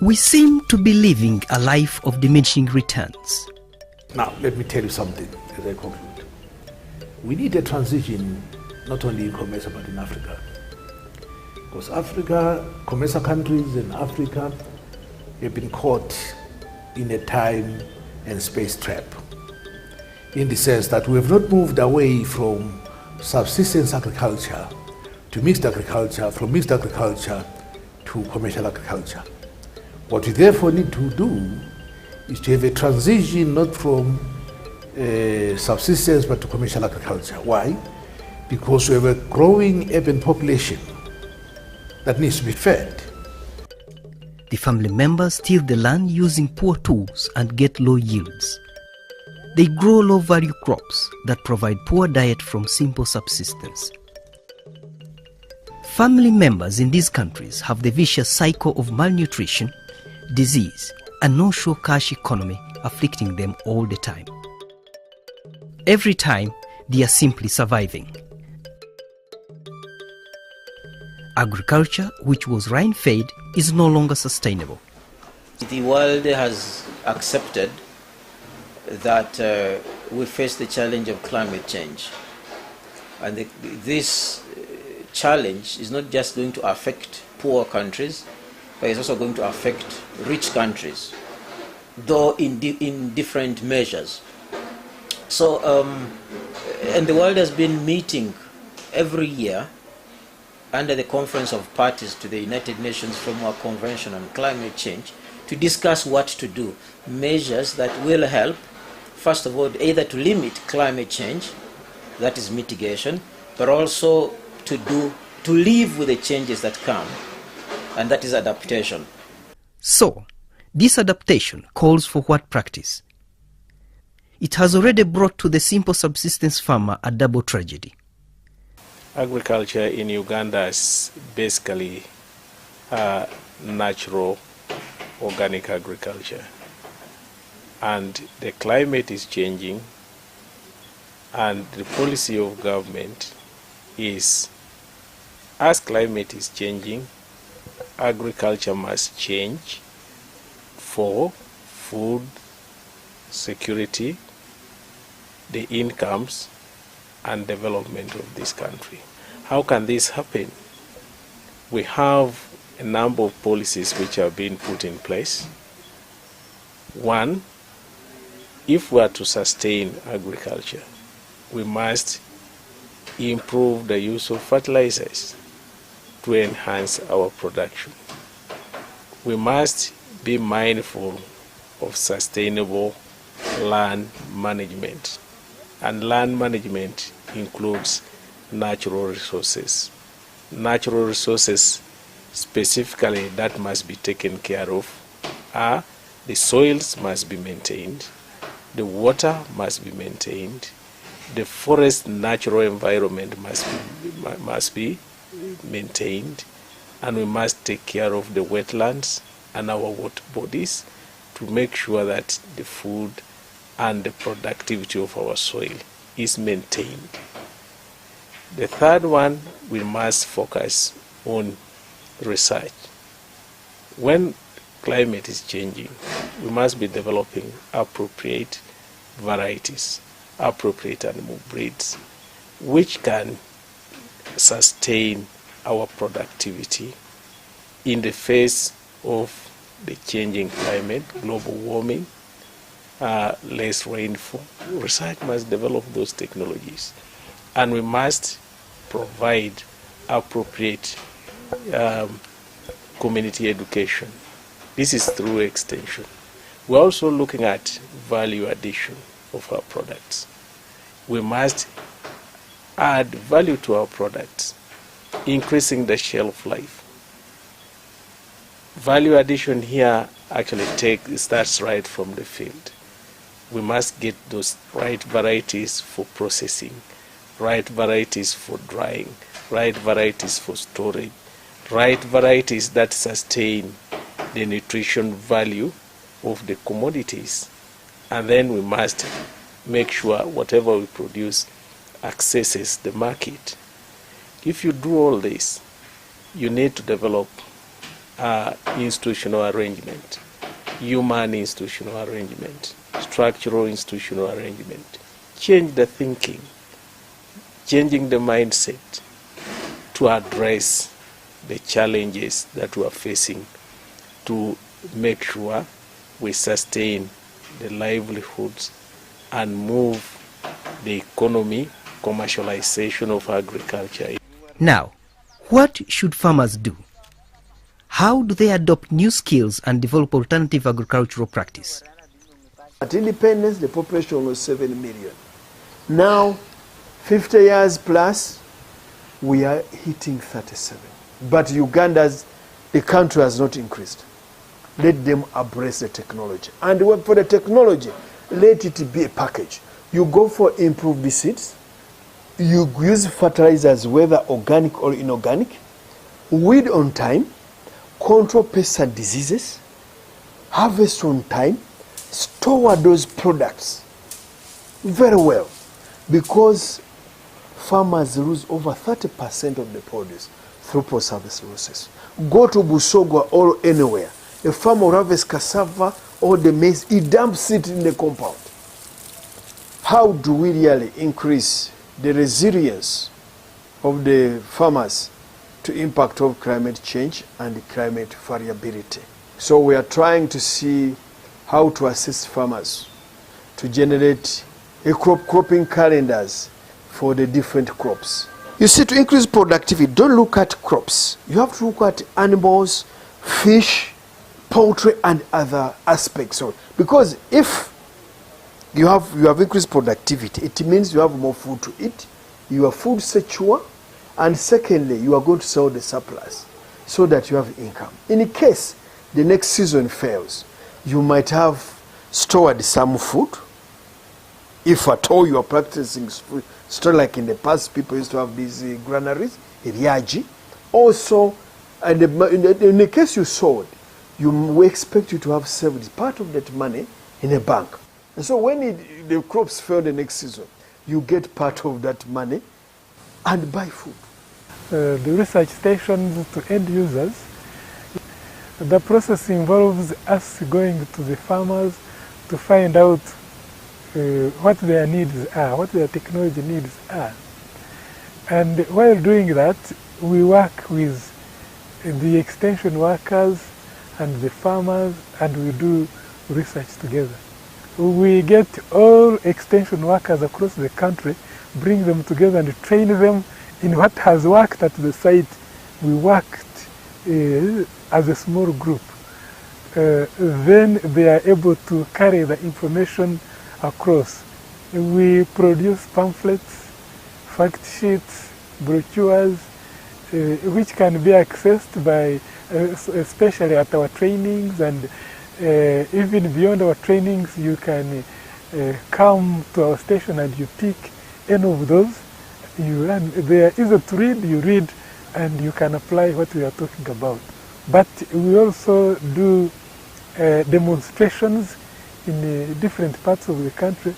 We seem to be living a life of diminishing returns. Now, let me tell you something as I conclude. We need a transition not only in COMESA but in Africa. Because Africa, COMESA countries in Africa have been caught in a time and space trap, in the sense that we have not moved away from subsistence agriculture to mixed agriculture, from mixed agriculture to commercial agriculture. What we therefore need to do is to have a transition not from subsistence but to commercial agriculture. Why? Because we have a growing urban population that needs to be fed. The family members till the land using poor tools and get low yields. They grow low-value crops that provide poor diet from simple subsistence. Family members in these countries have the vicious cycle of malnutrition, disease, and no-show cash economy afflicting them all the time. Every time, they are simply surviving. Agriculture, which was rain-fed, is no longer sustainable. The world has accepted that we face the challenge of climate change. And this challenge is not just going to affect poor countries, but it's also going to affect rich countries, though in different measures. So, and the world has been meeting every year under the Conference of Parties to the United Nations Framework Convention on Climate Change to discuss what to do, measures that will help, first of all, either to limit climate change, that is mitigation, but also to live with the changes that come, and that is adaptation. So, this adaptation calls for what practice? It has already brought to the simple subsistence farmer a double tragedy. Agriculture in Uganda is basically natural organic agriculture, and the climate is changing, and the policy of government is, as climate is changing, agriculture must change for food security, the incomes and development of this country. How can this happen? We have a number of policies which have been put in place. One, if we are to sustain agriculture, we must improve the use of fertilizers to enhance our production. We must be mindful of sustainable land management, and land management includes natural resources. Natural resources specifically that must be taken care of are the soils must be maintained, the water must be maintained, the forest natural environment must be maintained, and we must take care of the wetlands and our water bodies to make sure that the food and the productivity of our soil is maintained. The third one, we must focus on research. When climate is changing, we must be developing appropriate varieties, appropriate animal breeds, which can sustain our productivity in the face of the changing climate, global warming, less rainfall. Research must develop those technologies, and we must provide appropriate community education. This is through extension. We're also looking at value addition of our products. We must add value to our products, increasing the shelf life. Value addition here actually starts right from the field. We must get those right varieties for processing, right varieties for drying, right varieties for storage, right varieties that sustain the nutrition value of the commodities. And then we must make sure whatever we produce accesses the market. If you do all this, you need to develop institutional arrangement, human institutional arrangement, structural institutional arrangement. Change the thinking, changing the mindset to address the challenges that we are facing, to make sure we sustain the livelihoods and move the economy, commercialization of agriculture. Now, what should farmers do? How do they adopt new skills and develop alternative agricultural practice? At independence, the population was 7 million. Now, 50 years plus, we are hitting 37. But Uganda's, the country has not increased. Let them embrace the technology. And for the technology, let it be a package. You go for improved seeds, you use fertilizers, whether organic or inorganic, weed on time, control pests and diseases, harvest on time, store those products very well, because farmers lose over 30% of the produce through post-harvest losses. Go to Busogwa or anywhere, a farmer will harvest cassava or the maize, he dumps it in the compound. How do we really increase the resilience of the farmers to impact of climate change and climate variability? So we are trying to see how to assist farmers to generate cropping calendars for the different crops. You see, to increase productivity, don't look at crops. You have to look at animals, fish, poultry, and other aspects. Because if you have increased productivity, it means you have more food to eat, you are food secure, and secondly, you are going to sell the surplus so that you have income. In case the next season fails, you might have stored some food. If at all you are practicing store, like in the past, people used to have these granaries, iriaji. Also, in the case you sold, we expect you to have saved part of that money in a bank. And so when the crops fail the next season, you get part of that money and buy food. The research stations to end users, the process involves us going to the farmers to find out what their needs are, what their technology needs are. And while doing that, we work with the extension workers and the farmers, and we do research together. We get all extension workers across the country, bring them together and train them in what has worked at the site. We worked as a small group. Then they are able to carry the information across. We produce pamphlets, fact sheets, brochures, which can be accessed by, especially at our trainings, and even beyond our trainings, you can come to our station and you pick any of those. You learn. They are easy to read, you read, and you can apply what we are talking about. But we also do demonstrations in different parts of the country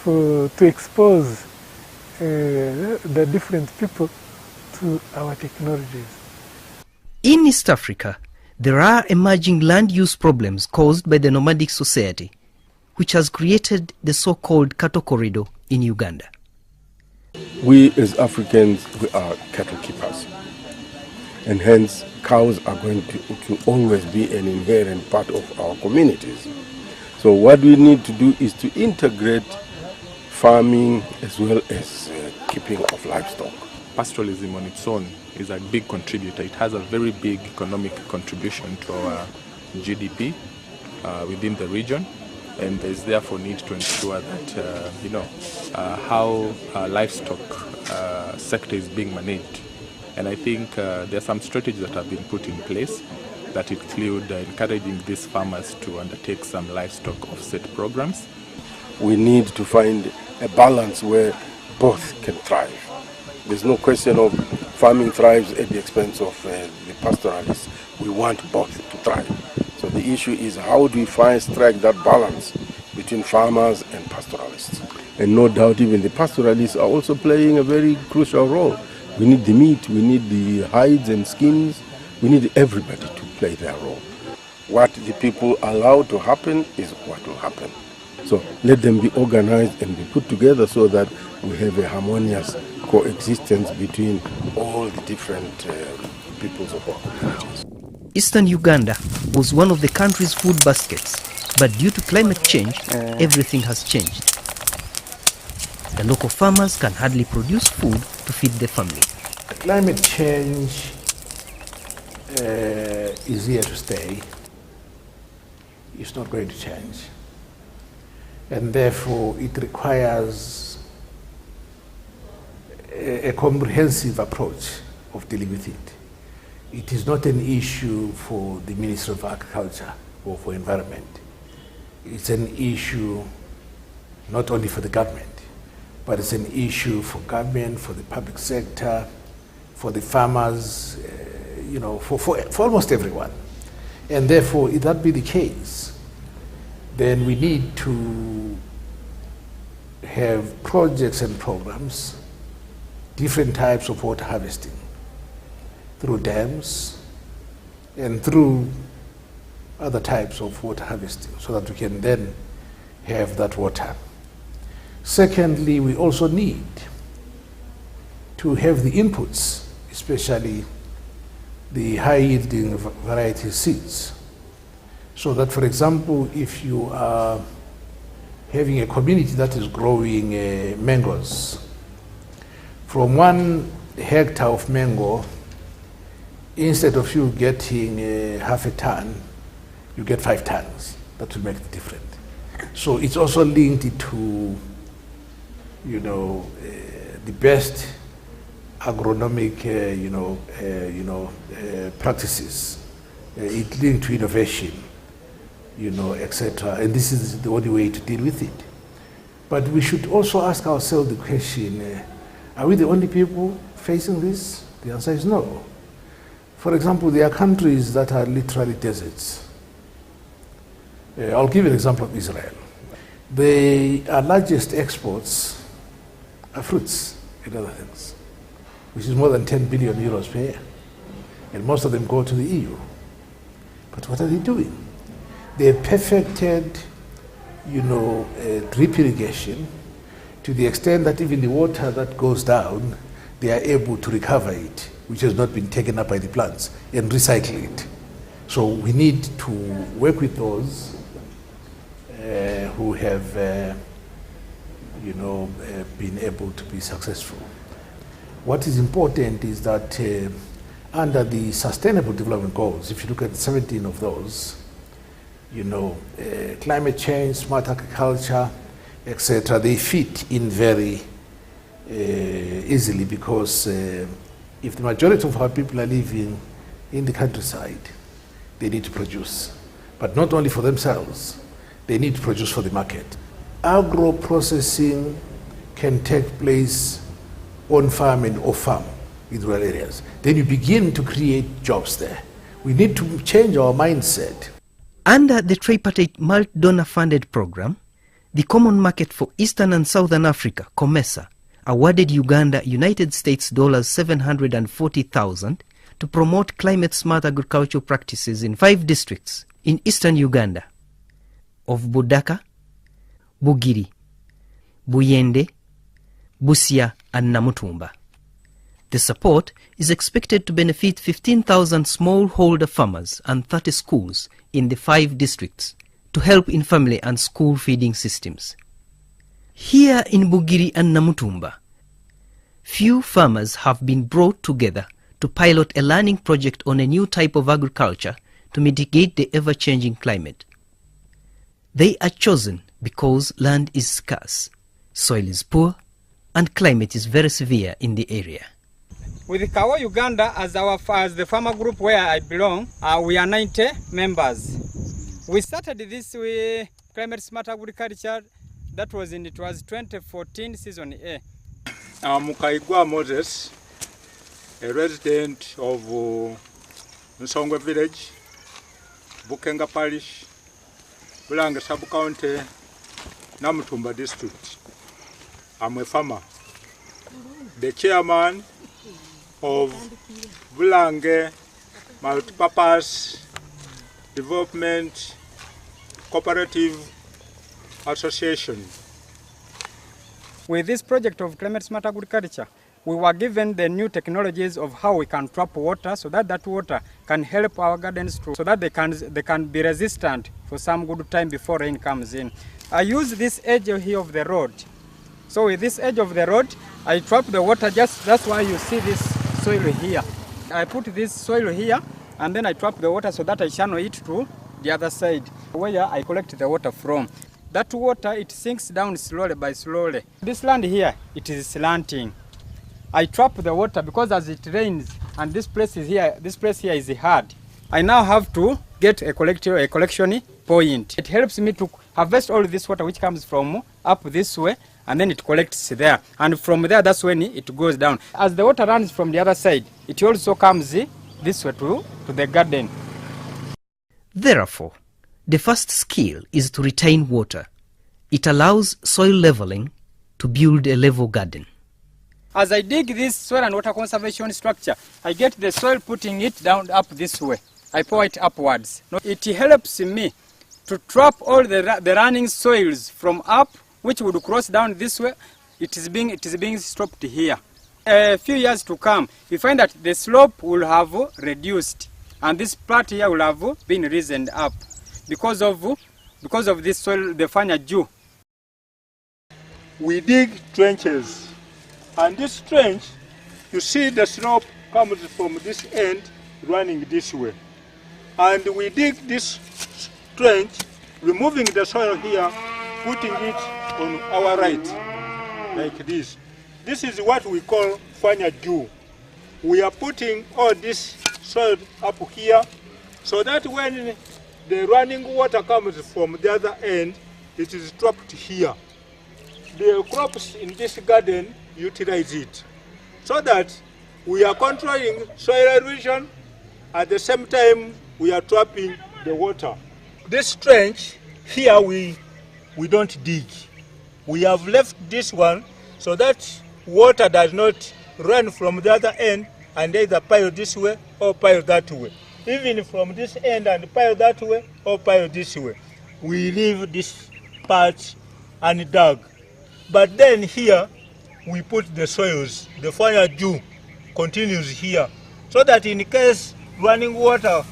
to expose the different people to our technologies. In East Africa, there are emerging land use problems caused by the nomadic society, which has created the so-called cattle corridor in Uganda. We as Africans, we are cattle keepers, and hence cows are going to always be an inherent part of our communities. So what we need to do is to integrate farming as well as keeping of livestock. Pastoralism on its own is a big contributor. It has a very big economic contribution to our GDP within the region, and there is therefore need to ensure that how livestock sector is being managed. And I think there are some strategies that have been put in place that include encouraging these farmers to undertake some livestock offset programs. We need to find a balance where both can thrive. There's no question of farming thrives at the expense of the pastoralists. We want both to thrive. So the issue is, how do we strike that balance between farmers and pastoralists? And no doubt even the pastoralists are also playing a very crucial role. We need the meat, we need the hides and skins, we need everybody to play their role. What the people allow to happen is what will happen. So let them be organized and be put together so that we have a harmonious coexistence between all the different peoples of our communities. Eastern Uganda was one of the country's food baskets, but due to climate change, everything has changed. The local farmers can hardly produce food to feed their family. Climate change is here to stay. It's not going to change. And therefore, it requires a comprehensive approach of dealing with it. It is not an issue for the Ministry of Agriculture or for Environment. It's an issue not only for the government, but it's an issue for government, for the public sector, for the farmers, for almost everyone. And therefore, if that be the case, then we need to have projects and programs, different types of water harvesting, through dams and through other types of water harvesting, so that we can then have that water. Secondly, we also need to have the inputs, especially the high-yielding variety seeds, so that, for example, if you are having a community that is growing mangoes, from 1 hectare of mango, instead of you getting half a ton, you get 5 tons. That will make the difference. So it's also linked to, the best agronomic, practices. It linked to innovation, etc. And this is the only way to deal with it. But we should also ask ourselves the question: are we the only people facing this? The answer is no. For example, there are countries that are literally deserts. I'll give you an example of Israel. Our largest exports are fruits and other things, which is more than 10 billion euros per year. And most of them go to the EU. But what are they doing? They have perfected, drip irrigation to the extent that even the water that goes down, they are able to recover it, which has not been taken up by the plants, and recycle it. So we need to work with those who have, been able to be successful. What is important is that under the Sustainable Development Goals, if you look at 17 of those, climate change, smart agriculture, etc., they fit in very easily, because if the majority of our people are living in the countryside, they need to produce. But not only for themselves, they need to produce for the market. Agro-processing can take place on farm and off farm in rural areas. Then you begin to create jobs there. We need to change our mindset. Under the tripartite multi-donor funded program, the Common Market for Eastern and Southern Africa, COMESA, awarded Uganda United States $740,000 to promote climate-smart agricultural practices in 5 districts in Eastern Uganda of Budaka, Bugiri, Buyende, Busia and Namutumba. The support is expected to benefit 15,000 smallholder farmers and 30 schools in the 5 districts to help in family and school feeding systems. Here in Bugiri and Namutumba, few farmers have been brought together to pilot a learning project on a new type of agriculture to mitigate the ever-changing climate. They are chosen because land is scarce, soil is poor, and climate is very severe in the area. With COMESA Uganda as the farmer group where I belong, we are 90 members. We started this climate smart agriculture. That was 2014 season A. I'm Mukaigwa Moses, a resident of Nsongwe village, Bukenga parish, Bulange sub-county, Namutumba district. I'm a farmer, the chairman of Bulange multipurpose Development Cooperative Association. With this project of climate smart agriculture, we were given the new technologies of how we can trap water so that that water can help our gardens so that they can be resistant for some good time before rain comes in. I use this edge here of the road. So with this edge of the road, I trap the water, that's why you see this soil here. I put this soil here and then I trap the water so that I channel it to the other side where I collect the water from. That water, it sinks down slowly by slowly. This land here, it is slanting. I trap the water because as it rains and this place here is hard. I now have to get a collection point. It helps me to harvest all this water which comes from up this way and then it collects there. And from there, that's when it goes down. As the water runs from the other side, it also comes this way to the garden. Therefore, the first skill is to retain water. It allows soil leveling to build a level garden. As I dig this soil and water conservation structure, I get the soil putting it down up this way. I pour it upwards. It helps me to trap all the running soils from up, which would cross down this way. It is being stopped here. A few years to come, you find that the slope will have reduced, and this part here will have been risen up because of this soil, the fanya dew. We dig trenches, and this trench, you see the slope comes from this end running this way. And we dig this trench, removing the soil here, putting it on our right, like this. This is what we call fanya dew. We are putting all this soil up here so that when the running water comes from the other end, it is trapped here. The crops in this garden utilize it so that we are controlling soil erosion, at the same time we are trapping the water. This trench here we don't dig. We have left this one so that water does not run from the other end and either pile this way or pile that way. Even from this end and pile that way or pile this way. We leave this part undug. But then here we put the soils. The fire dew continues here so that in case running water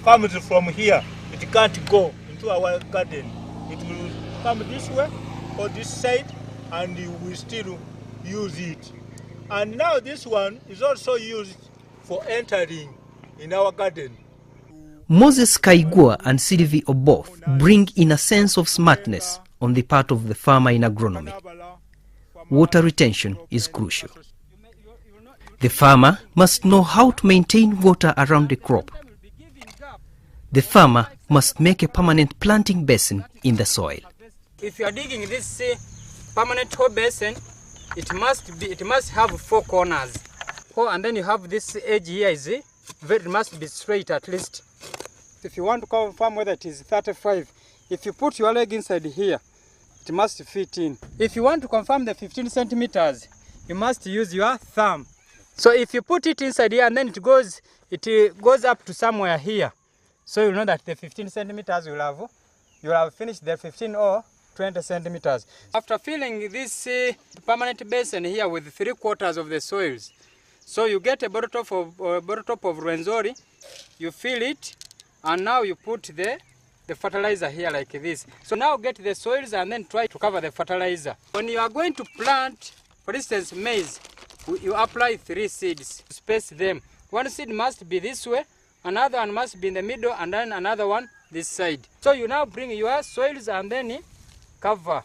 comes from here, it can't go into our garden. It will come this way or this side and we still use it. And now this one is also used for entering in our garden. Moses Kaigua and Sylvie Oboth bring in a sense of smartness on the part of the farmer in agronomy. Water retention is crucial. The farmer must know how to maintain water around the crop. The farmer must make a permanent planting basin in the soil. If you are digging this permanent hole basin, it must have 4 corners. And then you have this edge here it must be straight at least. If you want to confirm whether it is 35, if you put your leg inside here, it must fit in. If you want to confirm the 15 centimeters, you must use your thumb. So if you put it inside here and then it goes up to somewhere here, so you know that the 15 centimeters you will have finished the 15 or 20 centimeters. After filling this permanent basin here with 3/4 of the soils, so you get a bottle top of Rwenzori, you fill it, and now you put the fertilizer here like this. So now get the soils and then try to cover the fertilizer. When you are going to plant, for instance, maize, you apply 3 seeds, space them. One seed must be this way, another one must be in the middle, and then another one this side. So you now bring your soils and then cover.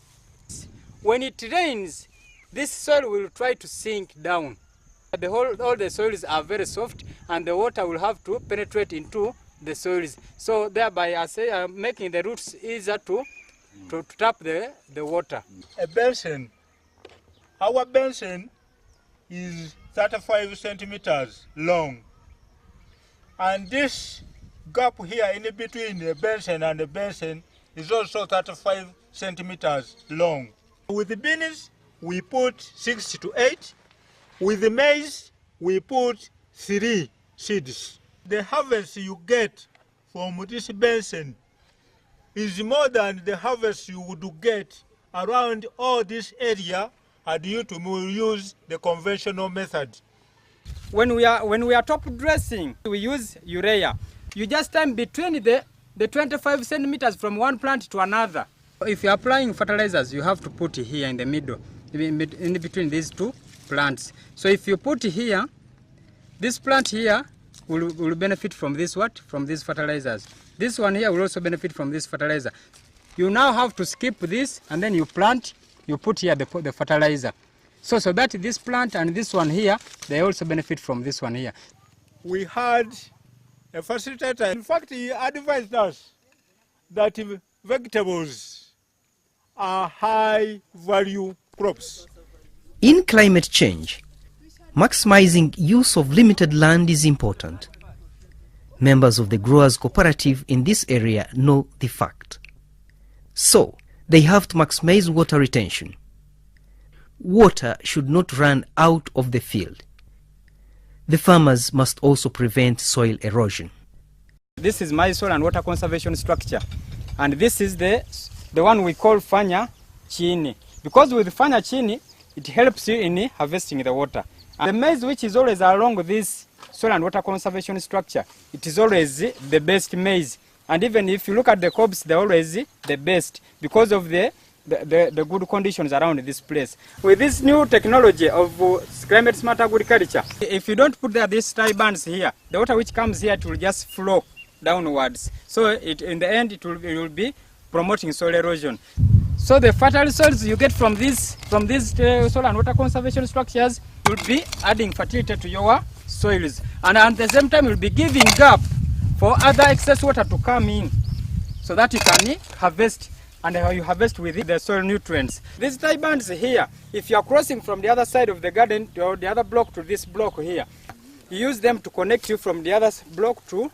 When it rains, this soil will try to sink down. All the soils are very soft and the water will have to penetrate into the soils. So thereby making the roots easier to tap the water. A basin, our basin is 35 centimeters long. And this gap here in between the basin and the basin is also 35 centimeters long. With the beans, we put 6 to 8. With the maize, we put 3 seeds. The harvest you get from this basin is more than the harvest you would get around all this area had you to use the conventional method. When we are top dressing, we use urea. You just time between the 25 centimeters from one plant to another. If you're applying fertilizers, you have to put it here in the middle, in between these two plants. So if you put here, this plant here will benefit from this what? From these fertilizers. This one here will also benefit from this fertilizer. You now have to skip this and then you plant, you put here the fertilizer. So that this plant and this one here, they also benefit from this one here. We had a facilitator. In fact, he advised us that vegetables are high value crops. In climate change, maximizing use of limited land is important. Members of the growers cooperative in this area know the fact. So, they have to maximize water retention. Water should not run out of the field. The farmers must also prevent soil erosion. This is my soil and water conservation structure. And this is the one we call fanya chini. Because with fanya chini, it helps you in harvesting the water. And the maize which is always along this soil and water conservation structure, it is always the best maize. And even if you look at the crops, they're always the best because of the good conditions around this place. With this new technology of climate smart agriculture, if you don't put these tie bands here, the water which comes here, it will just flow downwards. So in the end, it will be promoting soil erosion. So the fertile soils you get from these soil and water conservation structures will be adding fertility to your soils, and at the same time, you'll be giving gap for other excess water to come in, so that you can harvest, and you harvest with the soil nutrients. These tie bands here, if you are crossing from the other side of the garden or the other block to this block here, you use them to connect you from the other block to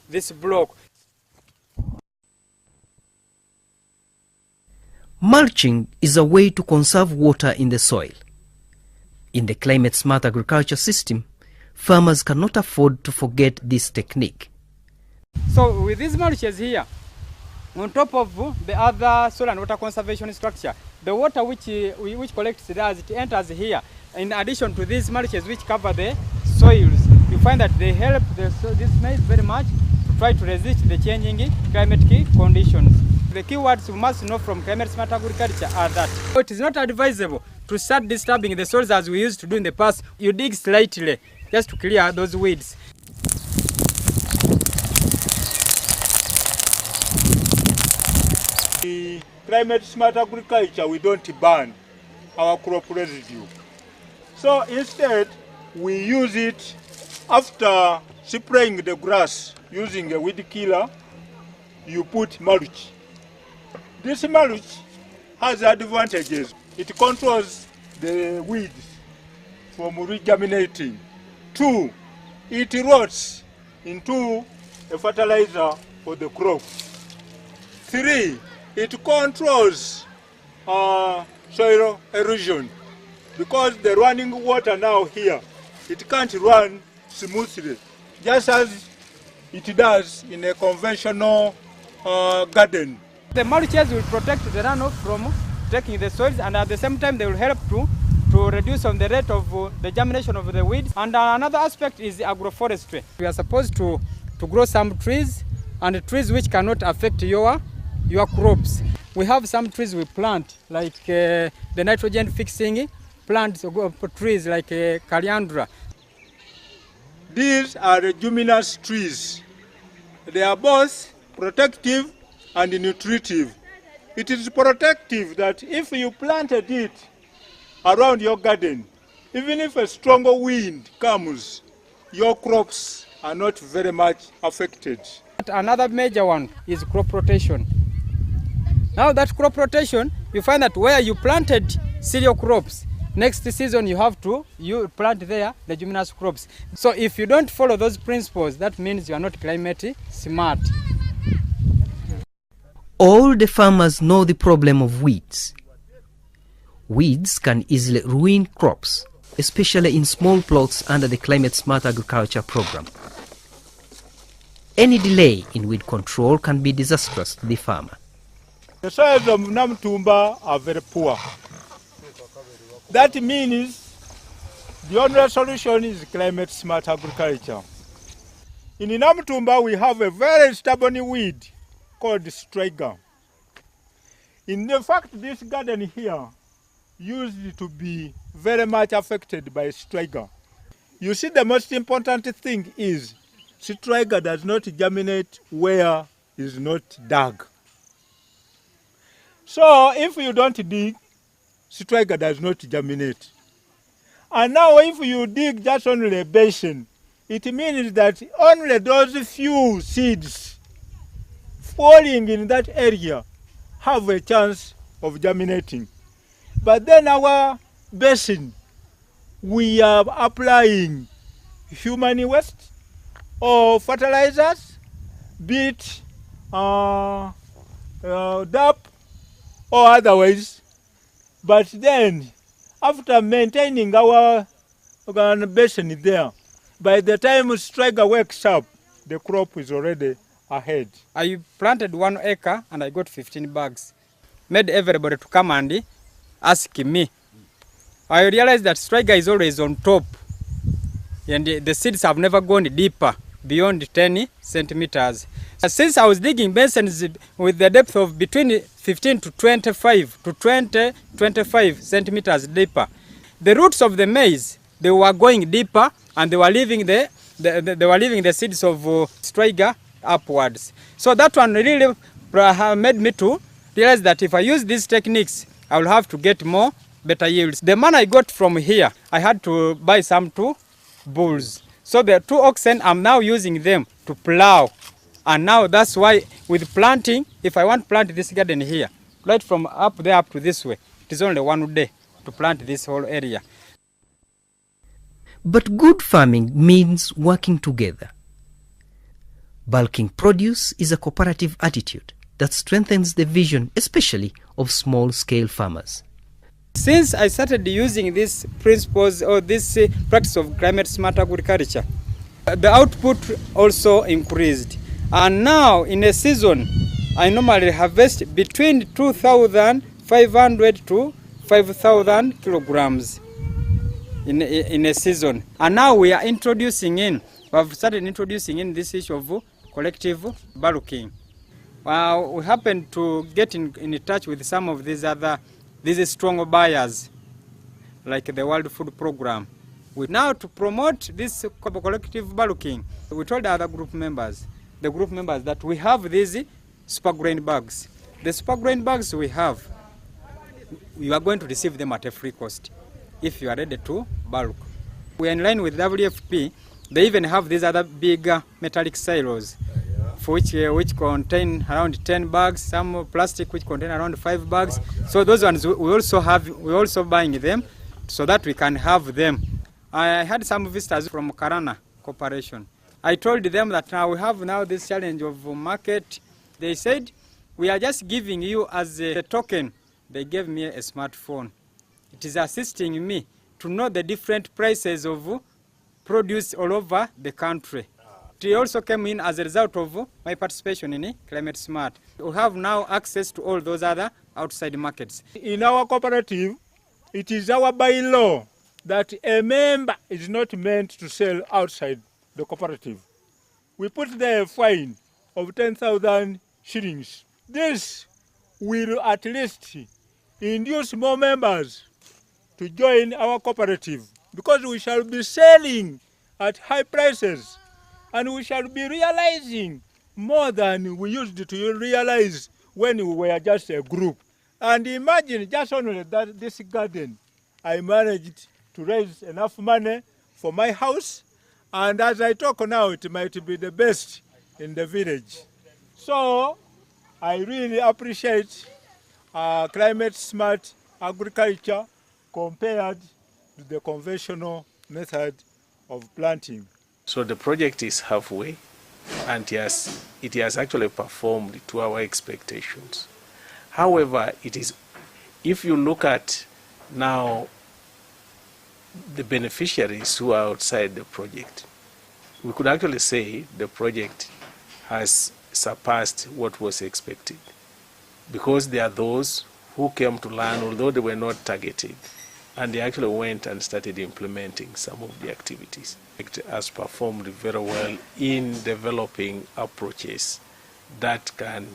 this block. Mulching is a way to conserve water in the soil. In the climate-smart agriculture system, farmers cannot afford to forget this technique. So with these mulches here, on top of the other soil and water conservation structure, the water which collects there, it enters here. In addition to these mulches which cover the soils, you find that they help this maize very much to try to resist the changing climate conditions. The keywords you must know from climate smart agriculture are that it is not advisable to start disturbing the soils as we used to do in the past. You dig slightly just to clear those weeds. In climate smart agriculture, we don't burn our crop residue. So instead, we use it after spraying the grass using a weed killer. You put mulch. This mulch has advantages. It controls the weeds from regerminating. 2, it rots into a fertilizer for the crop. 3, it controls soil erosion, because the running water now here, it can't run smoothly, just as it does in a conventional garden. The mulches will protect the runoff from taking the soils, and at the same time they will help to reduce on the rate of the germination of the weeds. And another aspect is agroforestry. We are supposed to grow some trees, and trees which cannot affect your crops. We have some trees we plant, like the nitrogen fixing plants, trees like coriander. These are leguminous trees. They are both protective and nutritive. It is protective that if you planted it around your garden, even if a stronger wind comes, your crops are not very much affected. Another major one is crop rotation. Now that crop rotation, you find that where you planted cereal crops, next season you have to plant there leguminous crops. So if you don't follow those principles, that means you are not climate smart. All the farmers know the problem of weeds. Weeds can easily ruin crops, especially in small plots under the Climate Smart Agriculture program. any delay in weed control can be disastrous to the farmer. The soils of Namtumba are very poor. That means the only solution is climate smart agriculture. In Namtumba we have a very stubborn weed called striga. In fact, this garden here used to be very much affected by striga. You see, the most important thing is striga does not germinate where is not dug. So if you don't dig, striga does not germinate. And now if you dig just only a basin, it means that only those few seeds falling in that area have a chance of germinating. But then our basin, we are applying human waste or fertilizers, be it DAP or otherwise. But then, after maintaining our basin there, by the time striga wakes up, the crop is already ahead. I planted 1 acre and I got 15 bags. Made everybody to come and ask me. I realized that striga is always on top, and the seeds have never gone deeper beyond 10 centimeters. Since I was digging basins with the depth of between 15 to 25 centimeters deeper, the roots of the maize, they were going deeper and they were leaving the seeds of striga upwards. So that one really made me to realize that if I use these techniques, I will have to get better yields. The man I got from here, I had to buy some 2 bulls. So the 2 oxen, I'm now using them to plow. And now that's why with planting, if I want to plant this garden here, right from up there up to this way, it is only 1 day to plant this whole area. But good farming means working together. Bulking produce is a cooperative attitude that strengthens the vision, especially of small-scale farmers. Since I started using these principles or this practice of climate smart agriculture, the output also increased. And now in a season, I normally harvest between 2,500 to 5,000 kilograms in a season. And now we are we've started introducing in this issue of collective bulking. We happen to get in touch with some of these strong buyers, like the World Food Program. Now to promote this collective bulking, we told the group members that we have these super grain bags. The super grain bags we have, you are going to receive them at a free cost if you are ready to bulk. We are in line with WFP. They even have these other bigger metallic silos, for which contain around 10 bags, some plastic which contain around 5 bags. So those ones we also buying them so that we can have them. I had some visitors from Karana Corporation. I told them that now we have this challenge of market. They said, we are just giving you as a token. They gave me a smartphone. It is assisting me to know the different prices of produce all over the country. It also came in as a result of my participation in Climate Smart. We have now access to all those other outside markets. In our cooperative, it is our bylaw that a member is not meant to sell outside the cooperative. We put there a fine of 10,000 shillings. This will at least induce more members to join our cooperative, because we shall be selling at high prices and we shall be realizing more than we used to realize when we were just a group. And imagine just only that this garden, I managed to raise enough money for my house, and as I talk now, it might be the best in the village. So I really appreciate climate smart agriculture compared to the conventional method of planting. So the project is halfway, and it has actually performed to our expectations. However, if you look at now the beneficiaries who are outside the project, we could actually say the project has surpassed what was expected, because there are those who came to learn, although they were not targeted, and they actually went and started implementing some of the activities. It has performed very well in developing approaches that can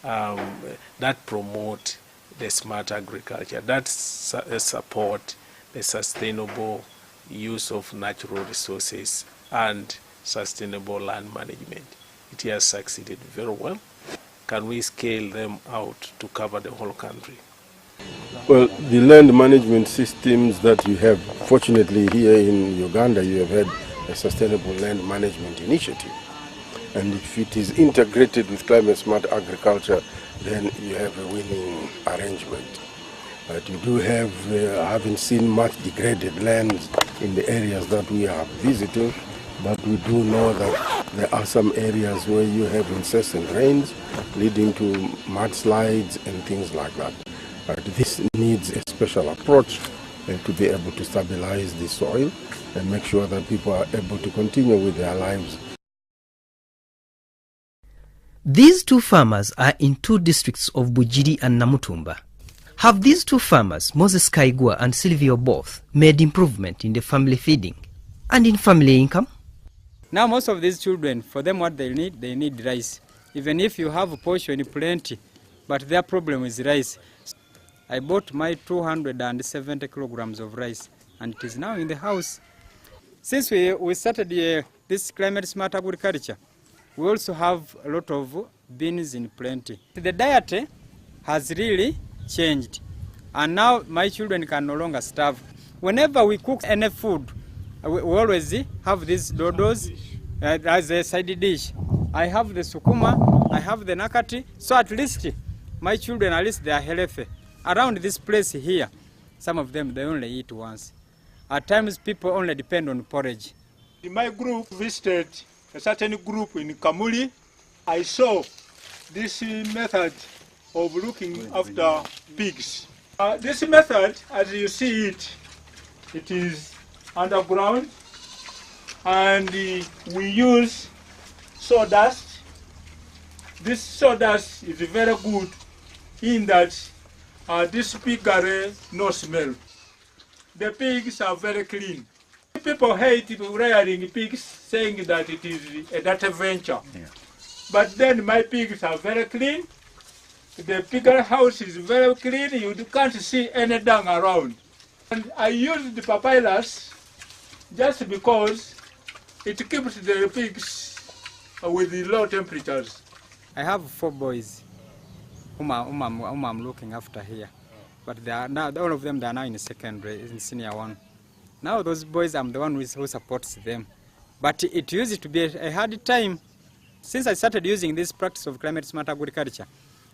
that promote the smart agriculture, that support the sustainable use of natural resources and sustainable land management. It has succeeded very well. Can we scale them out to cover the whole country? Well, the land management systems that you have, fortunately here in Uganda, you have had a sustainable land management initiative. And if it is integrated with climate smart agriculture, then you have a winning arrangement. But you do have, haven't seen much degraded lands in the areas that we are visiting, but we do know that there are some areas where you have incessant rains leading to mudslides and things like that. But this needs a special approach to be able to stabilize the soil and make sure that people are able to continue with their lives. These two farmers are in two districts of Bujiri and Namutumba. Have these two farmers, Moses Kaigua and Silvio both, made improvement in the family feeding and in family income? Now most of these children, for them what they need rice. Even if you have a portion plenty, but their problem is rice. I bought my 270 kilograms of rice and it is now in the house. Since we started this climate smart agriculture, we also have a lot of beans in plenty. The diet has really changed and now my children can no longer starve. Whenever we cook any food, we always have these dodos as a side dish. I have the sukuma, I have the nakati, so at least my children, at least they are healthy. Around this place here, some of them, they only eat once. At times, people only depend on porridge. My group visited a certain group in Kamuli. I saw this method of looking after pigs. This method, as you see it, it is underground, and we use sawdust. This sawdust is very good in that this pig are no smell. The pigs are very clean. People hate rearing pigs, saying that it is a dirty venture. Yeah. But then my pigs are very clean. The piggery house is very clean. You can't see any dung around. And I use the papyrus just because it keeps the pigs with the low temperatures. I have 4 boys whom I'm looking after here. But they are now, all of them, they are now in secondary, in senior 1. Now those boys, I'm the one who supports them. But it used to be a hard time. Since I started using this practice of climate smart agriculture,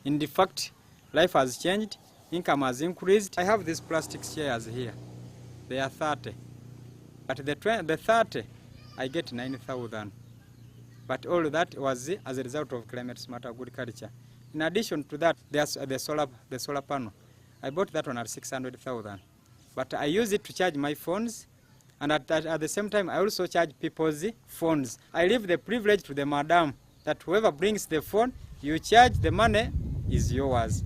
in the fact, life has changed, income has increased. I have these plastic chairs here. They are 30. But the 30, I get 9,000. But all that was as a result of climate smart agriculture. In addition to that, there's the solar panel. I bought that one at 600,000. But I use it to charge my phones, and at the same time, I also charge people's phones. I leave the privilege to the madam that whoever brings the phone, you charge, the money is yours.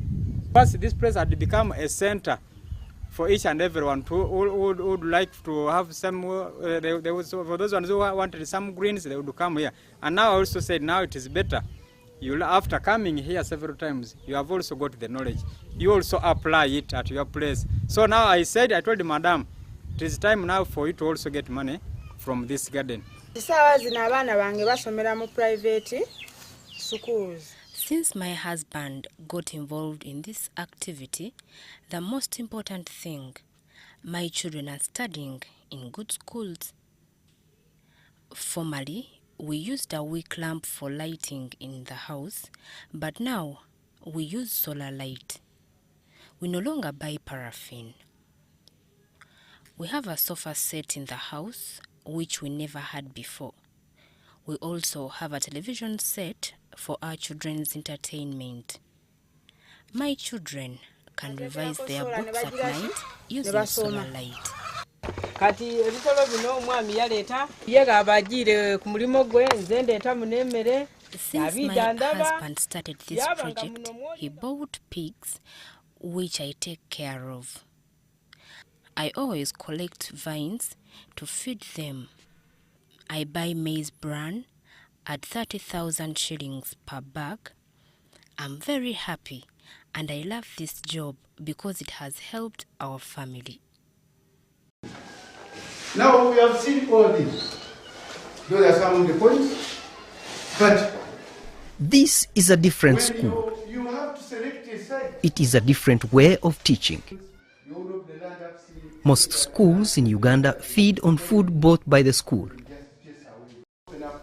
First, this place had become a center for each and everyone who would like to have some, for those ones who wanted some greens, they would come here. And now I also said, now it is better. After coming here several times, you have also got the knowledge. You also apply it at your place. So now I told the madam, it is time now for you to also get money from this garden. Since my husband got involved in this activity, the most important thing, my children are studying in good schools. Formerly, we used a wick lamp for lighting in the house, but now we use solar light. We no longer buy paraffin. We have a sofa set in the house, which we never had before. We also have a television set for our children's entertainment. My children can revise their books at night using solar light. Kati ebitolo bino omwami yaleta yega abajire ku mulimo gwe nze ndeeta munemmere Since my husband started this project, he bought pigs, which I take care of. I always collect vines to feed them. I buy maize bran at 30,000 shillings per bag. I'm very happy and I love this job because it has helped our family. Now we have seen all this. Those are some of the points. But this is a different school. You have to select a site. It is a different way of teaching. Most schools in Uganda feed on food bought by the school.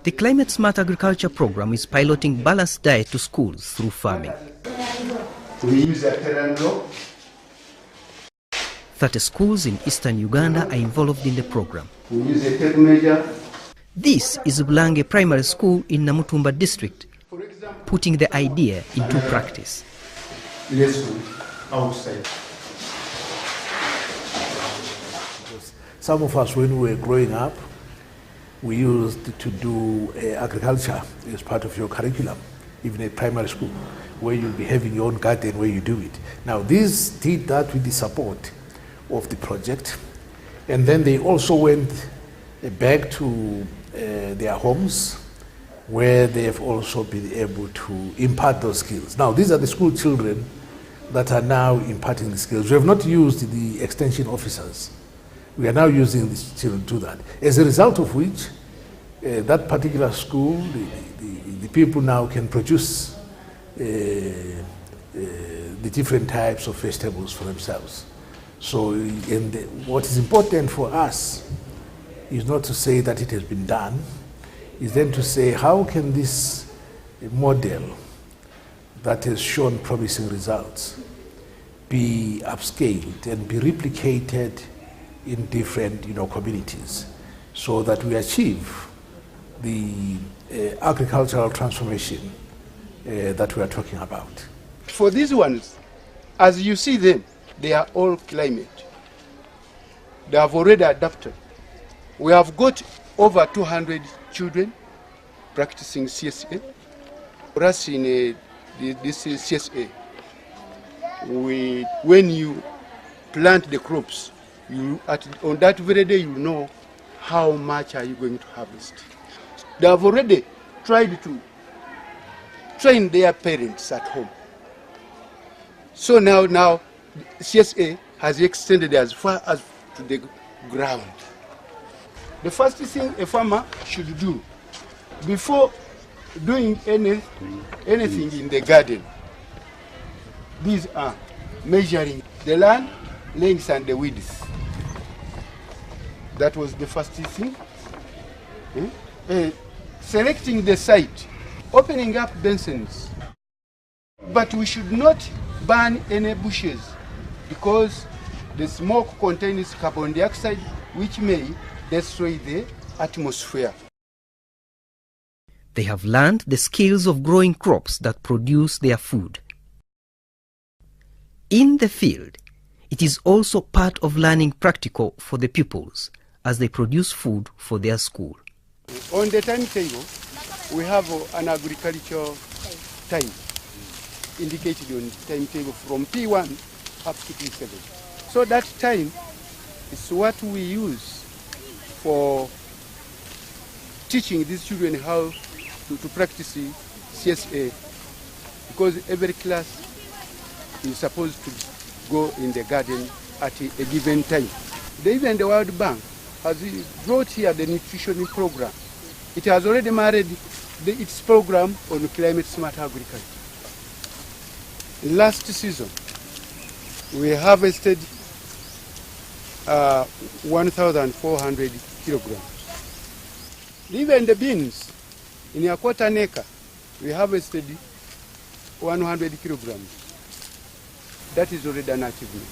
The Climate Smart Agriculture program is piloting balanced diet to schools through farming. We use a terrain. 30 schools in Eastern Uganda are involved in the program. We use a tape measure. This is Bulange Primary School in Namutumba district, putting the idea into practice. Let's go outside. Some of us, when we were growing up, we used to do agriculture as part of your curriculum, even at primary school, where you'll be having your own garden where you do it. Now, these did that with the support of the project, and then they also went back to their homes, where they have also been able to impart those skills. Now, these are the school children that are now imparting the skills. We have not used the extension officers. We are now using these children to do that. As a result of which, that particular school, the people now can produce the different types of vegetables for themselves. So, what is important for us is not to say that it has been done, is then to say how can this model that has shown promising results be upscaled and be replicated in different communities, so that we achieve the agricultural transformation that we are talking about. For these ones, as you see them, they are all climate. They have already adapted. We have got over 200 children practicing CSA. For us in this CSA, when you plant the crops, on that very day you know how much are you going to harvest. They have already tried to train their parents at home. So now CSA has extended as far as to the ground. The first thing a farmer should do before doing anything in the garden, these are measuring the land length and the width. That was the first thing. Selecting the site, opening up basins. But we should not burn any bushes, because the smoke contains carbon dioxide, which may destroy the atmosphere. They have learned the skills of growing crops that produce their food. In the field, it is also part of learning practical for the pupils as they produce food for their school. On the timetable, we have an agricultural time indicated on the timetable from P1 up to P7. So that time is what we use for teaching these children how to practice CSA, because every class is supposed to go in the garden at a given time. Even the World Bank has brought here the nutrition program. It has already married its program on climate smart agriculture. Last season, we harvested 1,400 kilograms. Even the beans, in a quarter an acre, we harvested 100 kilograms. That is already an achievement.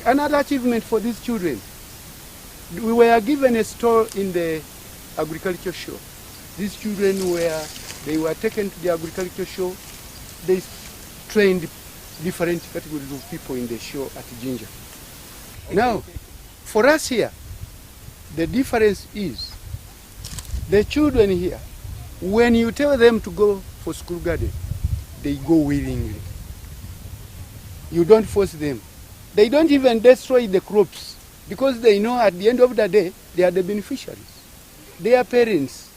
Another achievement for these children, we were given a stall in the agriculture show. These children they were taken to the agriculture show. They trained different categories of people in the show at Ginger. Now, for us here, the difference is the children here When you tell them to go for school garden, they go willingly. You don't force them. They don't even destroy the crops because they know at the end of the day, they are the beneficiaries. Their parents,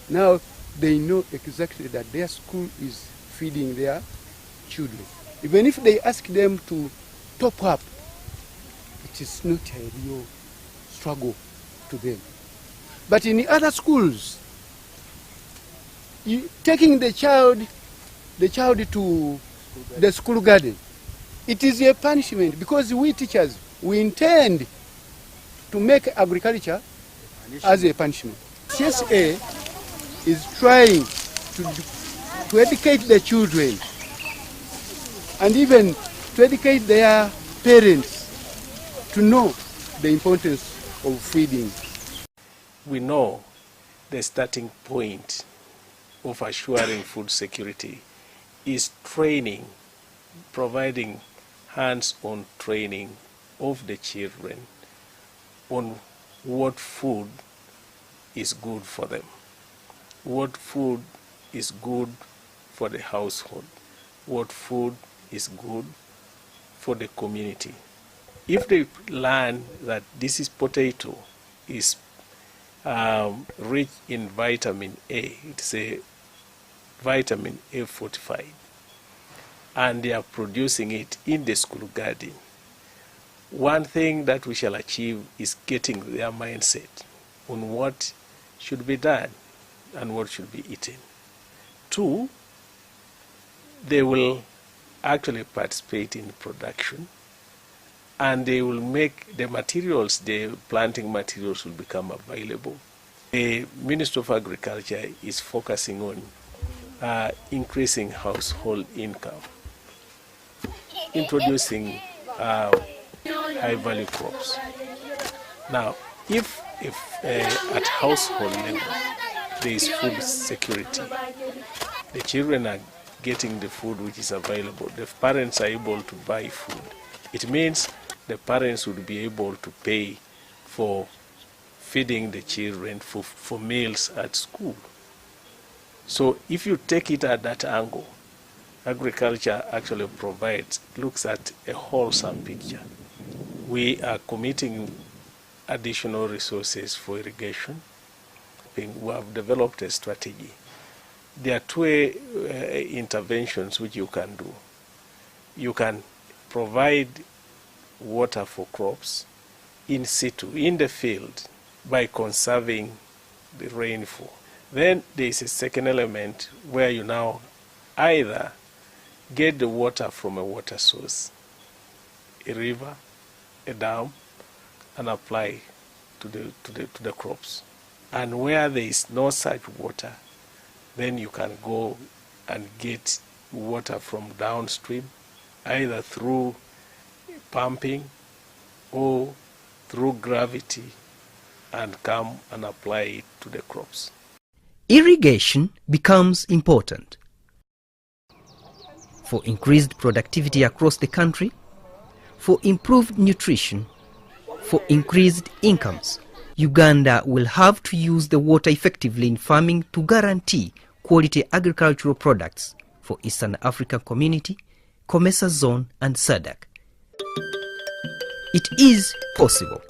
now they know exactly that their school is feeding their children. Even if they ask them to top up, it is not a real struggle to them. But in other schools, taking the child to the school garden, it is a punishment because we teachers, we intend to make agriculture as a punishment. CSA is trying to educate the children and even to educate their parents to know the importance of feeding. We know the starting point of assuring food security is training, providing hands-on training of the children on what food is good for them, what food is good for the household, what food is good for the community. If they learn that this is potato is rich in vitamin A, it's a vitamin A fortified, and they are producing it in the school garden, one thing that we shall achieve is getting their mindset on what should be done and what should be eaten. 2, they will actually participate in production, and they will make the materials, the planting materials will become available. The Ministry of Agriculture is focusing on increasing household income, introducing high-value crops. Now, if at household level there is food security, the children are getting the food which is available, the parents are able to buy food, it means the parents would be able to pay for feeding the children for meals at school. So if you take it at that angle, agriculture actually looks at a wholesome picture. We are committing additional resources for irrigation. We have developed a strategy. There are 2 interventions which you can do. You can provide water for crops in situ, in the field, by conserving the rainfall. Then there is a second element where you now either get the water from a water source, a river, a dam, and apply to the crops. And where there is no such water, then you can go and get water from downstream, either through pumping or through gravity, and come and apply it to the crops. Irrigation becomes important for increased productivity across the country, for improved nutrition, for increased incomes. Uganda will have to use the water effectively in farming to guarantee quality agricultural products for Eastern African Community, COMESA Zone and SADC. It is possible.